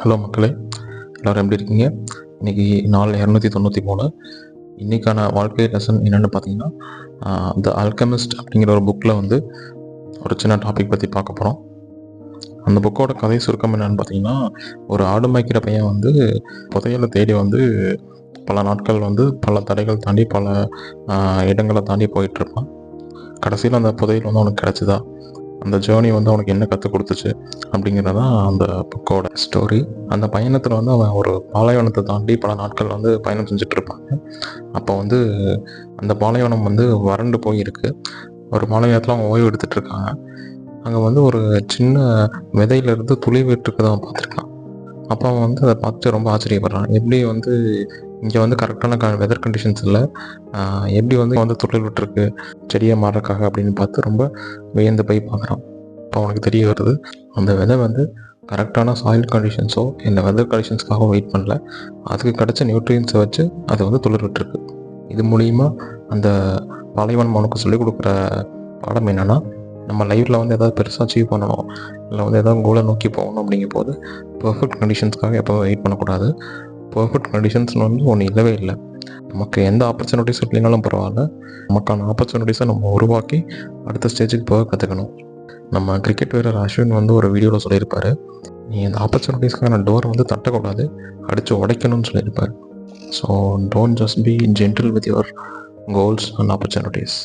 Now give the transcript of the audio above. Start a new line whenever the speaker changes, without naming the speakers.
Hello மக்களே, எல்லோரும் எப்படி இருக்கீங்க? இன்றைக்கி நாள் 293. இன்றைக்கான வாழ்க்கை லெசன் என்னென்னு பார்த்தீங்கன்னா, த ஆல்கெமிஸ்ட் அப்படிங்கிற ஒரு புக்கில் வந்து ஒரு சின்ன டாபிக் பற்றி பார்க்க போகிறோம். அந்த புக்கோட கதை சுருக்கம் என்னென்னு பார்த்தீங்கன்னா, ஒரு ஆடு மேய்க்கிற பையன் வந்து புதையலை தேடி வந்து பல நாட்கள் வந்து பல தடைகள் தாண்டி பல இடங்களை தாண்டி போயிட்டுருப்பான். கடைசியில் அந்த புதையல் வந்து அவனுக்கு கிடச்சிதா, அந்த ஜேர்னி வந்து அவனுக்கு என்ன கற்றுக் கொடுத்துச்சு அப்படிங்கிறதான் அந்த புக்கோட ஸ்டோரி. அந்த பயணத்தில் வந்து அவன் ஒரு பாலைவனத்தை தாண்டி பல நாட்கள் வந்து பயணம் செஞ்சிட்ருப்பாங்க. அப்போ வந்து அந்த பாலைவனம் வந்து வறண்டு போயிருக்கு. ஒரு பாலைவனத்தில் அவங்க ஓய்வு எடுத்துகிட்ருக்காங்க. அங்கே வந்து ஒரு சின்ன விதையிலேருந்து துளி விட்டுருக்கதை அவன் பார்த்துருக்கான். அப்போ அவன் வந்து அதை பார்த்து ரொம்ப ஆச்சரியப்படுறான். எப்படி வந்து இங்கே வந்து கரெக்டான வெதர் கண்டிஷன்ஸ் இல்லை, எப்படி வந்து துளிர் விட்டுருக்கு செடியாக மாறுறக்காக அப்படின்னு பார்த்து ரொம்ப வியந்து போய் பார்க்குறான். இப்போ அவனுக்கு தெரிய வருது, அந்த விதை வந்து கரெக்டான சாயில் கண்டிஷன்ஸோ இல்லை வெதர் கண்டிஷன்ஸ்க்காக வெயிட் பண்ணல, அதுக்கு கிடச்ச நியூட்ரியன்ஸை வச்சு அதை வந்து துளிர் விட்டுருக்கு. இது மூலிமா அந்த பாலைவனம் அவனுக்கு சொல்லிக் கொடுக்குற பாடம் என்னென்னா, நம்ம லைஃப்பில் வந்து எதாவது பெருசாக அச்சீவ் பண்ணணும், இல்லை வந்து எதாவது கோலை நோக்கி போகணும் அப்படிங்கும் போது பர்ஃபெக்ட் கண்டிஷன்ஸ்க்காக எப்போ வெயிட் பண்ணக்கூடாது. பர்ஃபெக்ட் கண்டிஷன்ஸ்னு வந்து ஒன்று இல்லவே இல்லை. நமக்கு எந்த ஆப்பர்ச்சுனிட்டிஸ் இல்லைனாலும் பரவாயில்ல, நமக்கான ஆப்பர்ச்சுனிட்டிஸை நம்ம உருவாக்கி அடுத்த ஸ்டேஜுக்கு போக கற்றுக்கணும். நம்ம கிரிக்கெட் வீரர் அஸ்வின் வந்து ஒரு வீடியோவில் சொல்லியிருப்பார், நீ அந்த ஆப்பர்ச்சுனிட்டிஸ்க்கான டோரை வந்து தட்டக்கூடாது, அடித்து உடைக்கணும்னு சொல்லியிருப்பார். So don't just be gentle with your goals and opportunities.